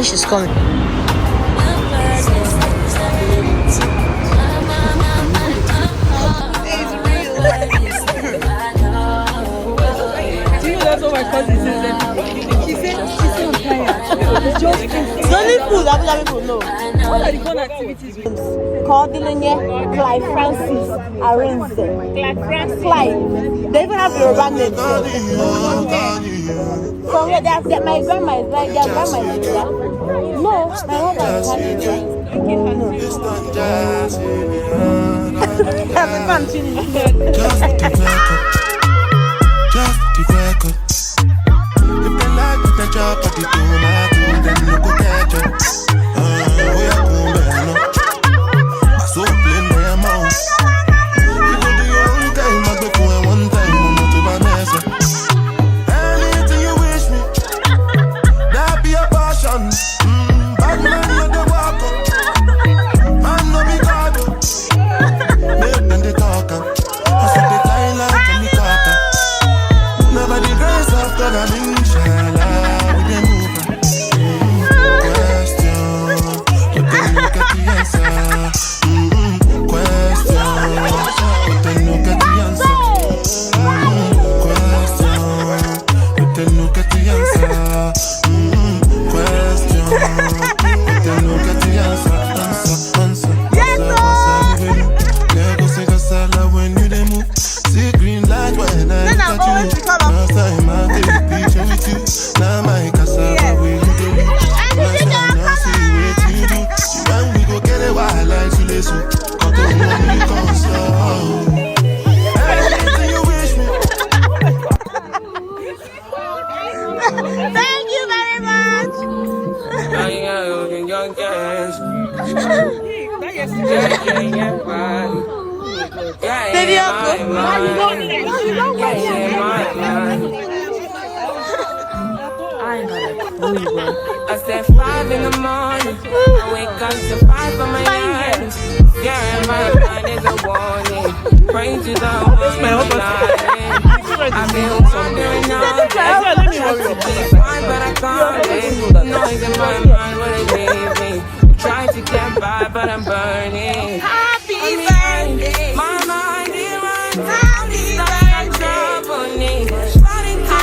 She's coming. That's what my cousin said. She said she's so tired. It's just It's only food. Abu Dhabi food, no. what are the fun activities? Cordeline, Clive Francis, Arinze. Clive. They even have Yoruba names. So yeah, my grandma is like their grandma is there. No, my mother is having Just the record. If they like the job at the tomato, then you go catch up. We are cool, man. I saw plain my amount. You go do your own time, I go for one time, I'm not to Vanessa. Anything you wish me, that be a passion. Bad man, not the walk up. Man, no be God. Make them the talker. I said the Thailand, and the Qatar. Nobody grace after the inshallah, we dey move on. Question, but then look at the answer. Question, but then look at the answer. Question, but then look at the answer. Question, but then look at the answer. Answer. Lego say Gasala when you dey move. See green light when I look at you. Last time I take a picture with you. Now my cassava where you do. Last time I see what you do. When we go get a wild like you listen. Got to know me console. Anything you wish me. Thank you very much. Baby, uncle. I said 5 in the morning. I wake up to 5 for my eyes. Yeah, my mind is a warning. Pray to the one I've been wondering now. But I can't live. Noise in my mind when it leaves me. Try to get by, but I'm burning. Happy birthday. My mind is running. Happy birthday. Starting to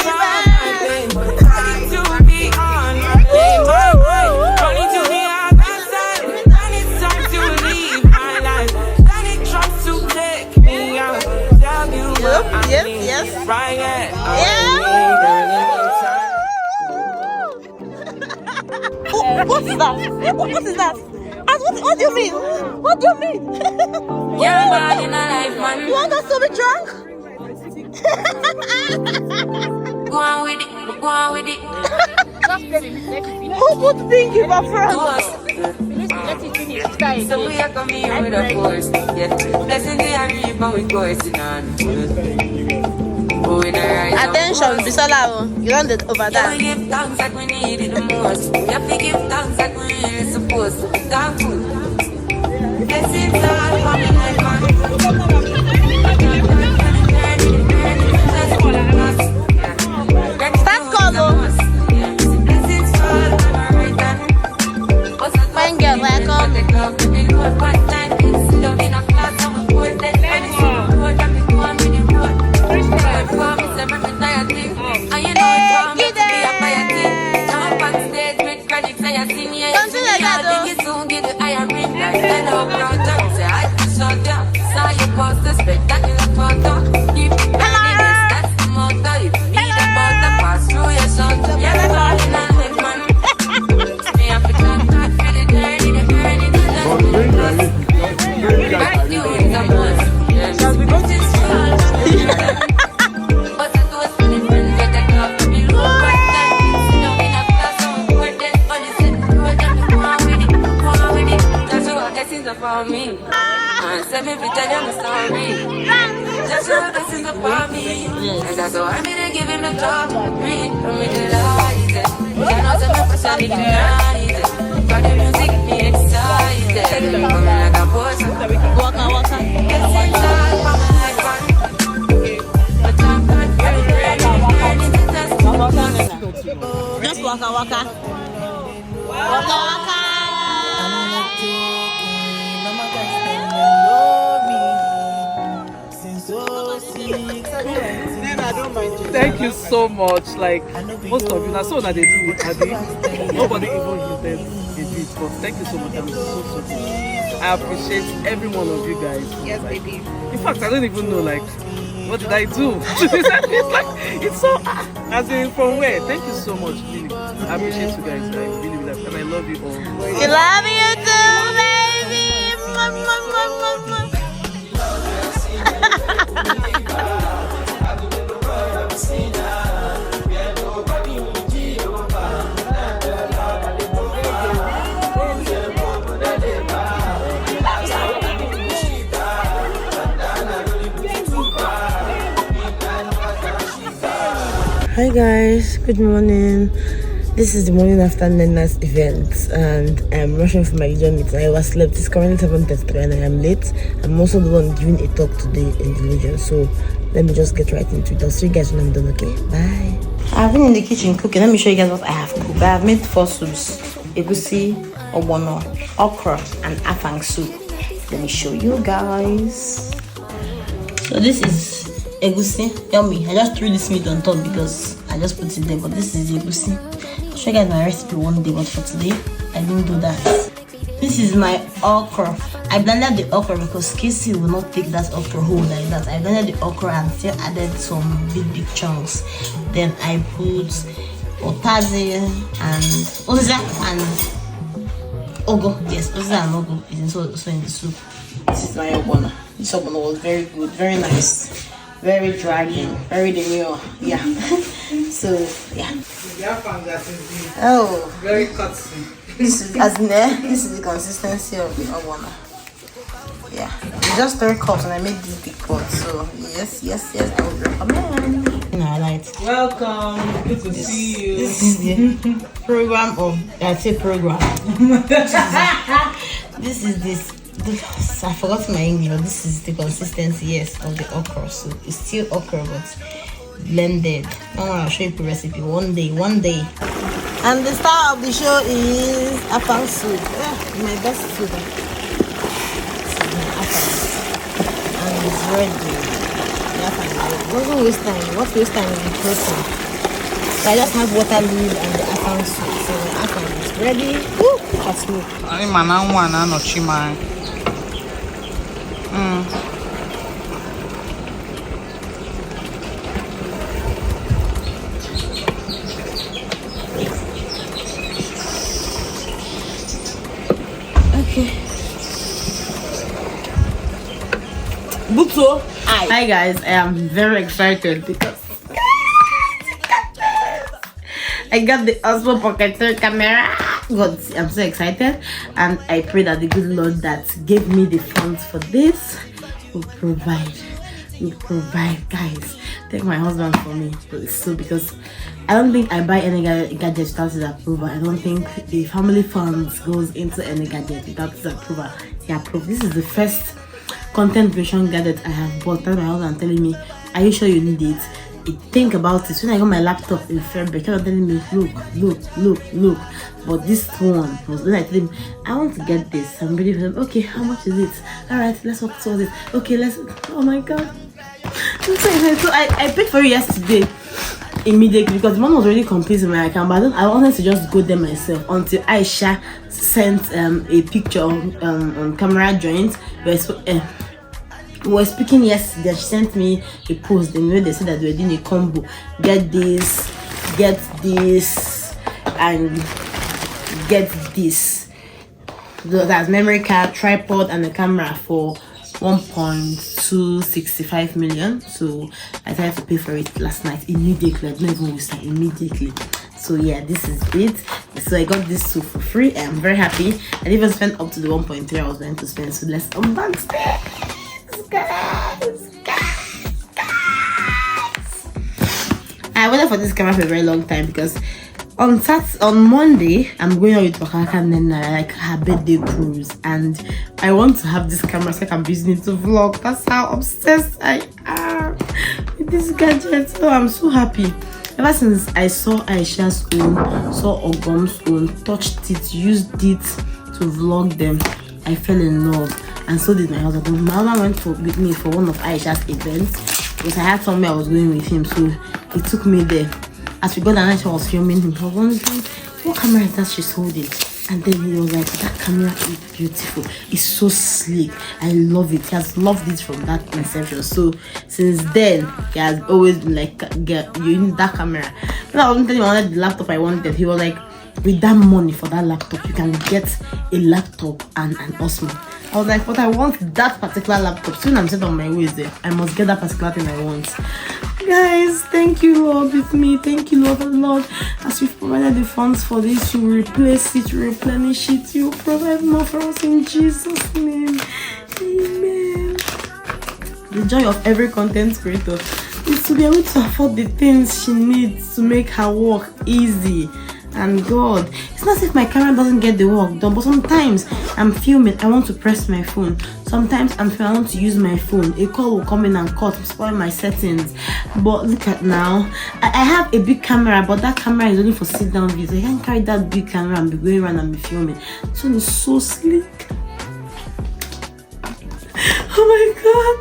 give up my pain. Starting to be on my way. My mind running to the other side. And it's time to leave my life. And it tries to take me out. Tell you what I need. Yes. Right at What is that? What is that? What do you mean? What do you mean? You're bad in a life, man. You want us to be drunk? Go on with it, go on with it. Who put Pinky for front? So we are coming here with a force. Yeah, listen to your reap and we coursing on. Attention, Bisola, you don't do it over Yeah, there. we give thanks like we need it the most. We have to give thanks like we really supposed to. Thankful. Blessings all coming like man. Start call, Blessings fall on my right hand. Fine girl, welcome. For me, send me picture, I'm sorry. Just so this is about me, and that's why I'm gonna give him the top. Read from me the light. Cannot tell me for something tonight. Got the music me excited. Come like a boss. Waka waka. Yes, it's all for my life. But I'm not very ready. Just waka waka. Thank you so much. Like most of you, now so that they do it, nobody even used them. They do it, but thank you so much. I'm so good. I appreciate every one of you guys. Yes, baby. In fact, I don't even know like what did I do. it's so as in from where. Thank you so much, really. I appreciate you guys. I really, and I love you all. We love you too, baby. Hi guys, good morning. This is the morning after Nena's event and I'm rushing for my video meeting. I was late. It's currently 7:33 and I am late. I'm also the one giving a talk today in the video, so let me just get right into it. I'll see you guys when I'm done, okay? Bye. I've been in the kitchen cooking. Let me show you guys what I have cooked. I have made 4 soups: egusi, ogbono, okra, and afang soup. Let me show you guys. So this is egusi, yummy. I just threw this meat on top because I just put it there, but this is egusi. I'll show you guys my recipe one day, but for today I didn't do that. This is my okra. I blended the okra because Casey will not take that okra whole like that. I blended the okra and still added some big chunks. Then I put otaze and oza and ogo. Yes, oza and ogo is also in the soup. This is my ogbono. This ogbono was very good, very nice. Very dry, very demure, yeah. So yeah. Oh, Very cutsy. this is the consistency of the ogbono. Yeah, it's just 3 cups and I made this big pot. So yes, I would recommend. Welcome. Good to see you. This is the program of program. This is this. I forgot my English, but this is the consistency, yes, of the okra. So it's still okra, but blended. I'll show you the recipe one day. And the star of the show is afang soup. My best soup. This is my afang, and it's ready. Don't waste time. What waste time is the process. So I just have water leaf and the afang soup. So the afang is ready. Woo! That's me. Okay. Buto. Hi guys, I am very excited because I got the Osmo Pocket 3 camera. God, I'm so excited, and I pray that the good Lord that gave me the funds for this will provide, guys. Thank my husband for me. So because I don't think I buy any gadget without his approval. I don't think the family funds goes into any gadget without his approval. He approved. This is the first content creation gadget I have bought. And my husband telling me, "Are you sure you need it?" Think about it. When I got my laptop in February, he was telling me, look. But this one was when I told him, I want to get this. I'm ready for them. Okay, how much is it? Alright, let's work towards it. Okay, oh my god. I'm so excited. So I paid for it yesterday immediately because the money was already complete in my account, but I wanted to just go there myself until Aisha sent a picture on camera joint. We were speaking yesterday. She sent me a post and they said that they were doing a combo. Get this, and get this. That's memory card, tripod, and a camera for 1.265 million. So I decided to pay for it last night immediately. I didn't even waste it immediately. So yeah, this is it. So I got this soup for free. I'm very happy. I didn't even spend up to the 1.3 I was going to spend. So let's unbox it. Guys. I waited for this camera for a very long time because on Monday I'm going out with Wakaka and then like her birthday cruise, and I want to have this camera so I can be using it to vlog. That's how obsessed I am with this gadget. So I'm so happy. Ever since I saw Aisha's own, saw Ogom's own, touched it, used it to vlog them, I fell in love. And so did my husband. My husband went with me for one of Aisha's events because I had somewhere I was going with him, so he took me there. As we got down, Aisha was filming him. He was wondering, what camera is that she's holding? And then he was like, that camera is beautiful. It's so sleek. I love it. He has loved it from that inception. So since then, he has always been like, you need that camera. When I wasn't telling him I wanted the laptop I wanted, he was like, with that money for that laptop, you can get a laptop and an Osmo. I was like, but I want that particular laptop. Soon I'm set on my ways there. I must get that particular thing I want. Guys, thank you, Lord, with me. Thank you, Lord, as you've provided the funds for this, you will replace it, you replenish it, you provide more for us in Jesus' name. Amen. The joy of every content creator is to be able to afford the things she needs to make her work easy. And God, it's not as if my camera doesn't get the work done, but sometimes I'm filming, I want to press my phone. Sometimes I'm filming, I want to use my phone. A call will come in and cut, spoil my settings. But look at now, I have a big camera, but that camera is only for sit down videos. I can't carry that big camera and be going around and be filming. This one is so sleek. Oh my God,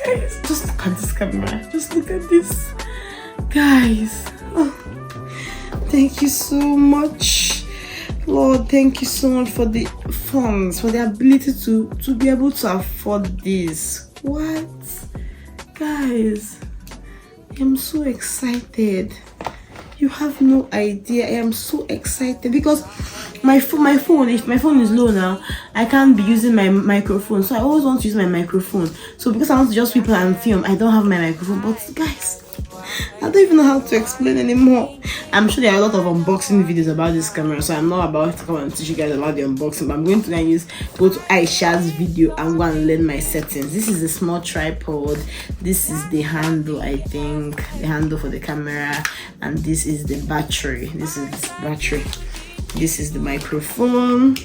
guys, just look at this camera. Just look at this, guys. Oh. Thank you so much, Lord. Thank you so much for the funds, for the ability to be able to afford this. What? Guys, I am so excited. You have no idea. I am so excited because my phone, if my phone is low now, I can't be using my microphone. So I always want to use my microphone. So because I want to just people and film, I don't have my microphone. But guys, I don't even know how to explain anymore. I'm sure there are a lot of unboxing videos about this camera, so I'm not about to come and teach you guys about the unboxing, but I'm going to go to Aisha's video and go and learn my settings. This is a small tripod, this is the handle, I think, the handle for the camera, and this is the battery. This is the microphone.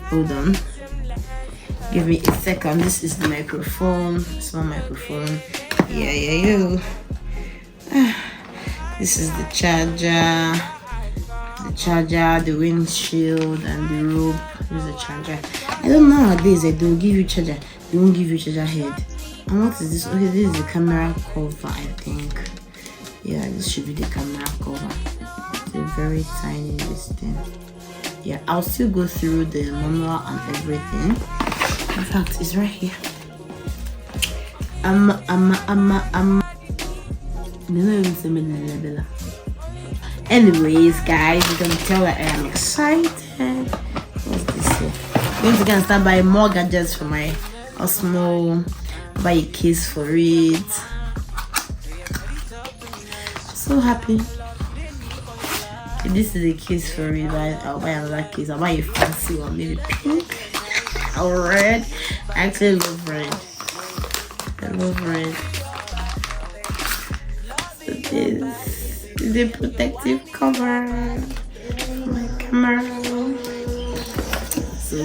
Hold on, give me a second. This is the microphone, small microphone. Yeah. This is the charger, the windshield, and the rope. This is the charger. I don't know nowadays they'll give you charger, they won't give you charger head. And what is this? Okay, this is the camera cover, I think. Yeah, this should be the camera cover. It's a very tiny this thing. Yeah, I'll still go through the manual and everything. In fact, it's right here. Anyways, guys, you can tell that I am excited. What's this here? I'm going to go and start buying more gadgets for my Osmo. Buy a case for it. So happy. This is a case for it. I'll buy another case. I'll buy a fancy one, maybe pink or red. I actually love red. I love red. So this is a protective cover for my camera. So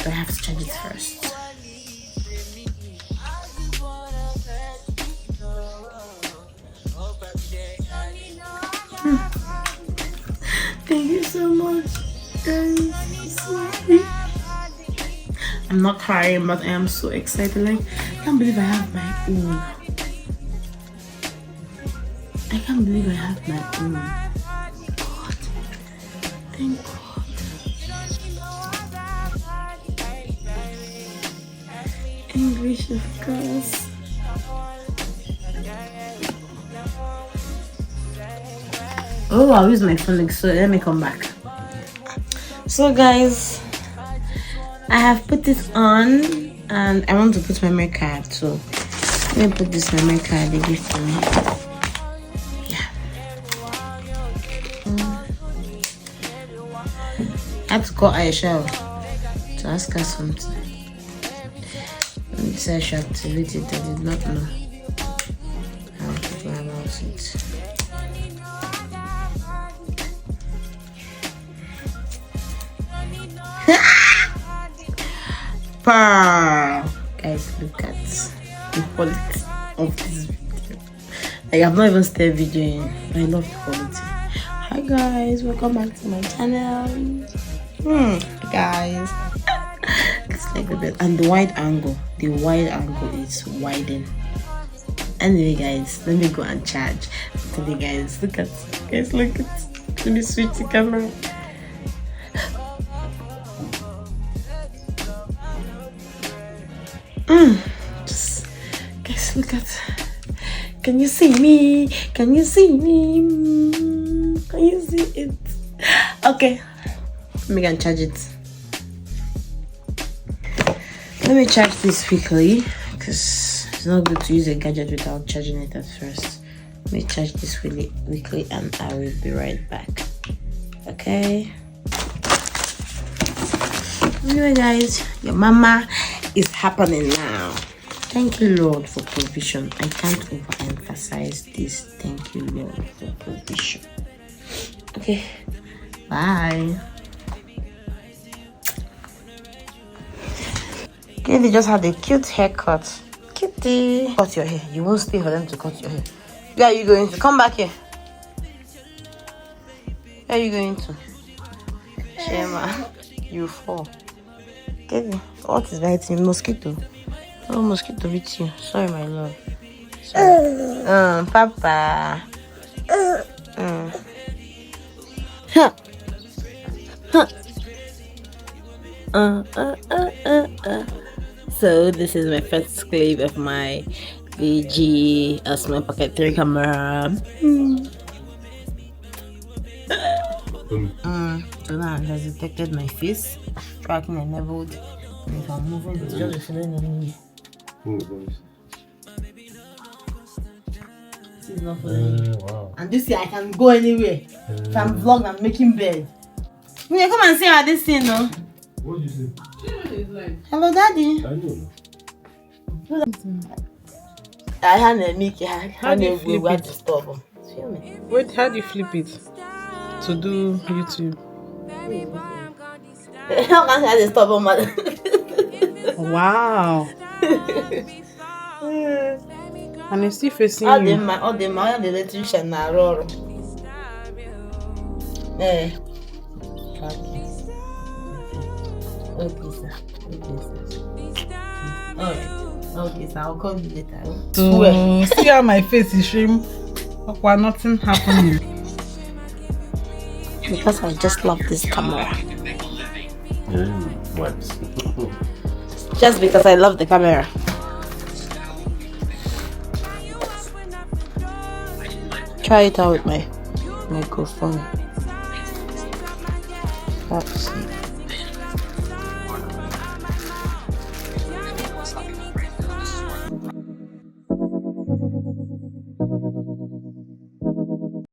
I have to charge it first. Thank you so much, guys. Sorry. I'm not crying, but I am so excited. Like, I can't believe I have my own. I can't believe I have my own. God, thank God. English, of course. Oh, I'll use my phone, so let me come back. So guys, I have put this on and I want to put memory card, so let me put this memory card they give to me. Yeah. I have to call Aisha to ask her something. And it said she activated it. I did not know how to go about it. Guys, look at the quality of this video. I have not even started videoing. I love the quality. Hi guys, welcome back to my channel. Guys, it's like the best. And the wide angle is widened. Anyway guys, let me go and charge. Today guys, look at. Let me switch the camera. Guys, look at. Can you see me? Can you see me? Can you see it? Okay, let me go and charge it. Let me charge this quickly because it's not good to use a gadget without charging it at first. Let me charge this really quickly and I will be right back. Okay. Anyway guys, your mama is happening now. Thank you Lord for provision. I can't overemphasize this. Thank you Lord for provision. Okay, bye. Kitty just had a cute haircut. Kitty, cut your hair. You won't stay for them to cut your hair. Where are you going to? Come back here. Where are you going to? Shema, you fall. Kitty, what is biting? Mosquito. Oh, mosquito bit you. Sorry, my love. Sorry. Papa. So this is my first clip of my Dji Osmo Pocket 3 camera. So now it has detected my face, tracking my neighborhood. And if I'm moving, it's just feeling on me. This is not following. Wow. And this year I can go anywhere. If I'm vlogging, I'm making bed. Will you come and see how this thing, no? What did you say? Hello, Daddy. I don't know. I had a Mickey. How do you flip it? Stop. Wait, how do you flip it to do YouTube? How can I stop on my? Wow. And it's still facing All you. the electrician na roar. Eh. Okay, sir. Okay, sir. I'll call you later. So, see how my face is shame. Why nothing happening? Because I just love this camera. What? Just because I love the camera. Try it out with my microphone. Let's see.